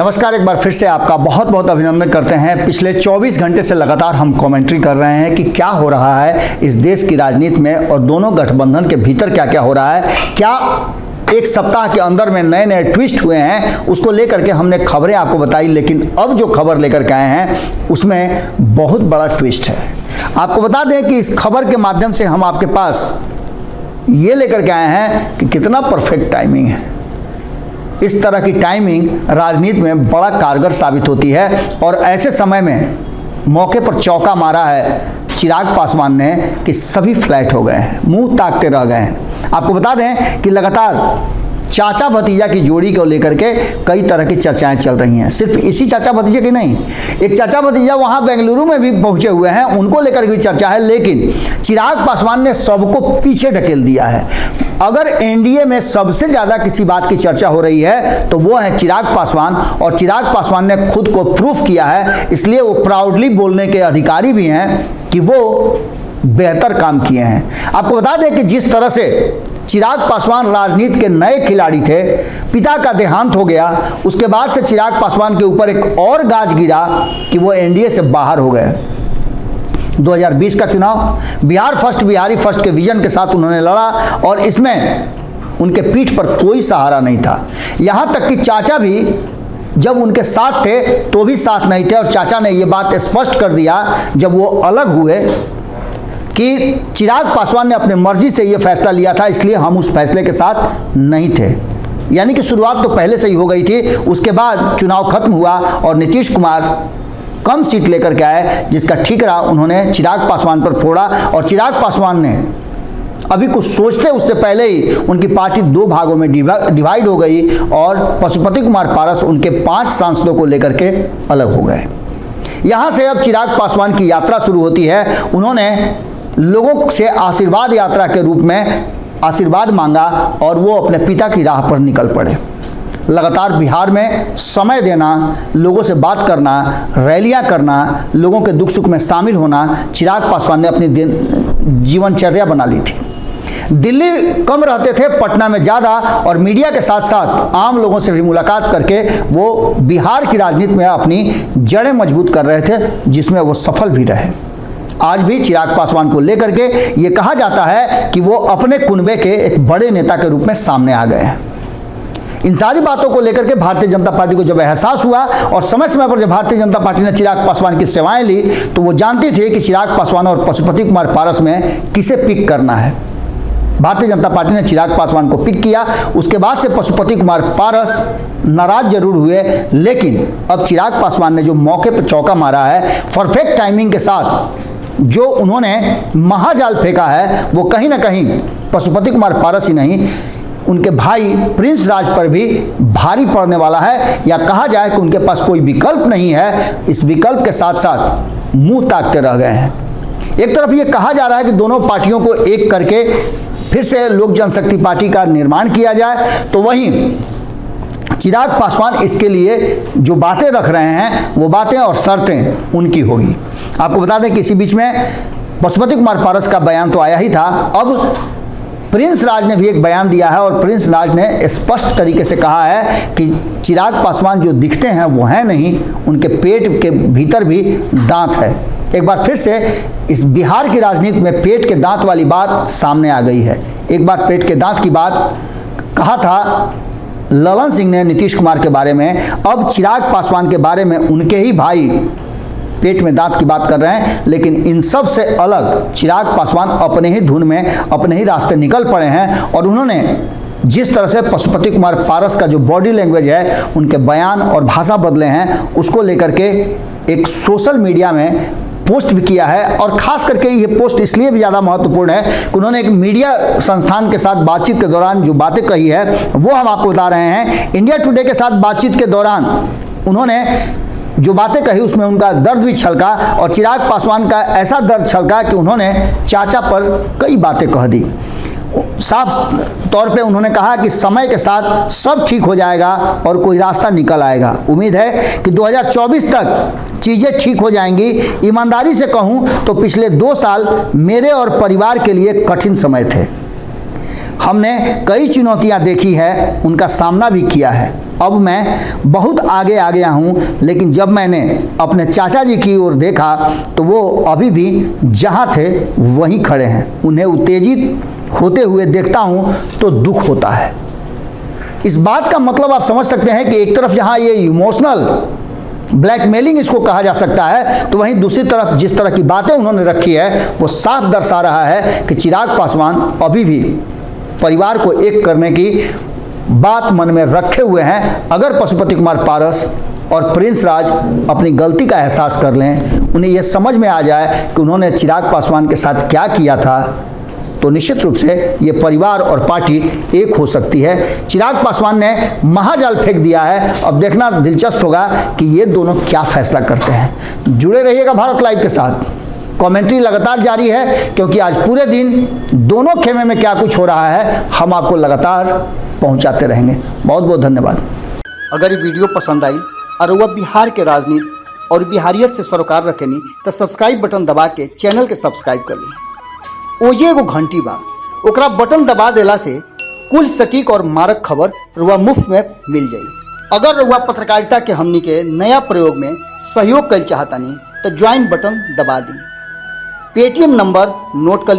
नमस्कार, एक बार फिर से आपका बहुत बहुत अभिनंदन करते हैं। पिछले 24 घंटे से लगातार हम कमेंट्री कर रहे हैं कि क्या हो रहा है इस देश की राजनीति में और दोनों गठबंधन के भीतर क्या क्या हो रहा है। क्या एक सप्ताह के अंदर में नए नए ट्विस्ट हुए हैं, उसको लेकर के हमने खबरें आपको बताई। लेकिन अब जो खबर लेकर के आए हैं उसमें बहुत बड़ा ट्विस्ट है। आपको बता दें कि इस खबर के माध्यम से हम आपके पास ये लेकर के आए हैं कि कितना परफेक्ट टाइमिंग है। इस तरह की टाइमिंग राजनीति में बड़ा कारगर साबित होती है और ऐसे समय में मौके पर चौका मारा है चिराग पासवान ने कि सभी फ्लैट हो गए हैं, मुंह ताकते रह गए हैं। आपको बता दें कि लगातार चाचा भतीजा की जोड़ी को लेकर के कई तरह की चर्चाएं चल रही हैं। सिर्फ इसी चाचा भतीजे की नहीं, एक चाचा भतीजा वहां बेंगलुरु में भी पहुंचे हुए हैं, उनको लेकर भी चर्चा है। लेकिन चिराग पासवान ने सबको पीछे ढकेल दिया है। अगर एनडीए में सबसे ज़्यादा किसी बात की चर्चा हो रही है तो वो है चिराग पासवान, और चिराग पासवान ने खुद को प्रूफ किया है। इसलिए वो प्राउडली बोलने के अधिकारी भी हैं कि वो बेहतर काम किए हैं। आपको बता दें कि जिस तरह से चिराग पासवान राजनीति के नए खिलाड़ी थे, पिता का देहांत हो गया, उसके बाद से चिराग पासवान के ऊपर एक और गाज गिरा कि वो एनडीए से बाहर हो गए। 2020 का चुनाव बिहार फर्स्ट, बिहारी फर्स्ट के विजन के साथ उन्होंने लड़ा और इसमें उनके पीठ पर कोई सहारा नहीं था। यहाँ तक कि चाचा भी जब उनके साथ थे तो भी साथ नहीं थे। और चाचा ने ये बात स्पष्ट कर दिया जब वो अलग हुए कि चिराग पासवान ने अपने मर्जी से ये फैसला लिया था, इसलिए हम उस फैसले के साथ नहीं थे। यानी कि शुरुआत तो पहले से ही हो गई थी। उसके बाद चुनाव खत्म हुआ और नीतीश कुमार कम सीट लेकर के आए, जिसका ठीकरा उन्होंने चिराग पासवान पर फोड़ा। और चिराग पासवान ने अभी कुछ सोचते उससे पहले ही उनकी पार्टी दो भागों में डिवाइड हो गई और पशुपति कुमार पारस उनके 5 सांसदों को लेकर के अलग हो गए। यहाँ से अब चिराग पासवान की यात्रा शुरू होती है। उन्होंने लोगों से आशीर्वाद यात्रा के रूप में आशीर्वाद मांगा और वो अपने पिता की राह पर निकल पड़े। लगातार बिहार में समय देना, लोगों से बात करना, रैलियां करना, लोगों के दुख सुख में शामिल होना चिराग पासवान ने अपनी जीवनचर्या बना ली थी। दिल्ली कम रहते थे, पटना में ज़्यादा, और मीडिया के साथ साथ आम लोगों से भी मुलाकात करके वो बिहार की राजनीति में अपनी जड़ें मजबूत कर रहे थे, जिसमें वो सफल भी रहे। आज भी चिराग पासवान को लेकर के ये कहा जाता है कि वो अपने कुनबे के एक बड़े नेता के रूप में सामने आ गए हैं। इन सारी बातों को लेकर के भारतीय जनता पार्टी को जब एहसास हुआ और समय समय पर जब भारतीय जनता पार्टी ने चिराग पासवान की सेवाएं ली तो वो जानती थी कि चिराग पासवान और पशुपति कुमार पारस में किसे पिक करना है। भारतीय जनता पार्टी ने चिराग पासवान को पिक किया। उसके बाद से पशुपति कुमार पारस नाराज जरूर हुए, लेकिन अब चिराग पासवान ने जो मौके पर चौका मारा है, परफेक्ट टाइमिंग के साथ जो उन्होंने महाजाल फेंका है, वो कहीं ना कहीं पशुपति कुमार पारस ही नहीं, उनके भाई प्रिंस राज पर भी भारी पड़ने वाला है। या कहा जाए कि उनके पास कोई विकल्प नहीं है। इस विकल्प के साथ साथ मुंह ताकते रह गए हैं। एक तरफ ये कहा जा रहा है कि दोनों पार्टियों को एक करके फिर से लोक जनशक्ति पार्टी का निर्माण किया जाए, तो वहीं चिराग पासवान इसके लिए जो बातें रख रहे हैं वो बातें और शर्तें उनकी होगी। आपको बता दें कि इसी बीच में पशुपति कुमार पारस का बयान तो आया ही था। अब प्रिंस राज ने भी एक बयान दिया है और प्रिंस राज ने स्पष्ट तरीके से कहा है कि चिराग पासवान जो दिखते हैं वो हैं नहीं, उनके पेट के भीतर भी दांत है। एक बार फिर से इस बिहार की राजनीति में पेट के दांत वाली बात सामने आ गई है। एक बार पेट के दांत की बात कहा था ललन सिंह ने नीतीश कुमार के बारे में, अब चिराग पासवान के बारे में उनके ही भाई पेट में दांत की बात कर रहे हैं। लेकिन इन सब से अलग चिराग पासवान अपने ही धुन में अपने ही रास्ते निकल पड़े हैं और उन्होंने जिस तरह से पशुपति कुमार पारस का जो बॉडी लैंग्वेज है, उनके बयान और भाषा बदले हैं, उसको लेकर के एक सोशल मीडिया में पोस्ट भी किया है। और खास करके ये पोस्ट इसलिए भी ज़्यादा महत्वपूर्ण है कि उन्होंने एक मीडिया संस्थान के साथ बातचीत के दौरान जो बातें कही है वो हम आपको बता रहे हैं। इंडिया टुडे के साथ बातचीत के दौरान उन्होंने जो बातें कही उसमें उनका दर्द भी छलका और चिराग पासवान का ऐसा दर्द छलका कि उन्होंने चाचा पर कई बातें कह दी। साफ तौर पे उन्होंने कहा कि समय के साथ सब ठीक हो जाएगा और कोई रास्ता निकल आएगा। उम्मीद है कि 2024 तक चीज़ें ठीक हो जाएंगी। ईमानदारी से कहूँ तो पिछले 2 साल मेरे और परिवार के लिए कठिन समय थे। हमने कई चुनौतियां देखी है, उनका सामना भी किया है। अब मैं बहुत आगे आ गया हूं, लेकिन जब मैंने अपने चाचा जी की ओर देखा तो वो अभी भी जहां थे वहीं खड़े हैं। उन्हें उत्तेजित होते हुए देखता हूं तो दुख होता है। इस बात का मतलब आप समझ सकते हैं कि एक तरफ जहां ये इमोशनल ब्लैकमेलिंग इसको कहा जा सकता है, तो वहीं दूसरी तरफ जिस तरह की बातें उन्होंने रखी है वो साफ दर्शा रहा है कि चिराग पासवान अभी भी परिवार को एक करने की बात मन में रखे हुए हैं। अगर पशुपति कुमार पारस और प्रिंस राज अपनी गलती का एहसास कर लें, उन्हें यह समझ में आ जाए कि उन्होंने चिराग पासवान के साथ क्या किया था, तो निश्चित रूप से ये परिवार और पार्टी एक हो सकती है। चिराग पासवान ने महाजाल फेंक दिया है। अब देखना दिलचस्प होगा कि ये दोनों क्या फैसला करते हैं। जुड़े रहिएगा भारत लाइव के साथ। कमेंट्री लगातार जारी है, क्योंकि आज पूरे दिन दोनों खेमे में क्या कुछ हो रहा है हम आपको लगातार पहुंचाते रहेंगे। बहुत बहुत धन्यवाद। अगर ये वीडियो पसंद आई और वह बिहार के राजनीति और बिहारियत से सरोकार रखेनी तो सब्सक्राइब बटन दबा के चैनल के सब्सक्राइब कर ली। ओजे एगो घंटी बा, ओकरा बटन दबा देला से कुल सटीक और मारक खबर रुआ मुफ्त में मिल जाई। अगर रुआ पत्रकारिता के हमनी के नया प्रयोग में सहयोग कर चाहतानी तो ज्वाइन बटन दबा दी। पेटीएम नंबर नोट कर ली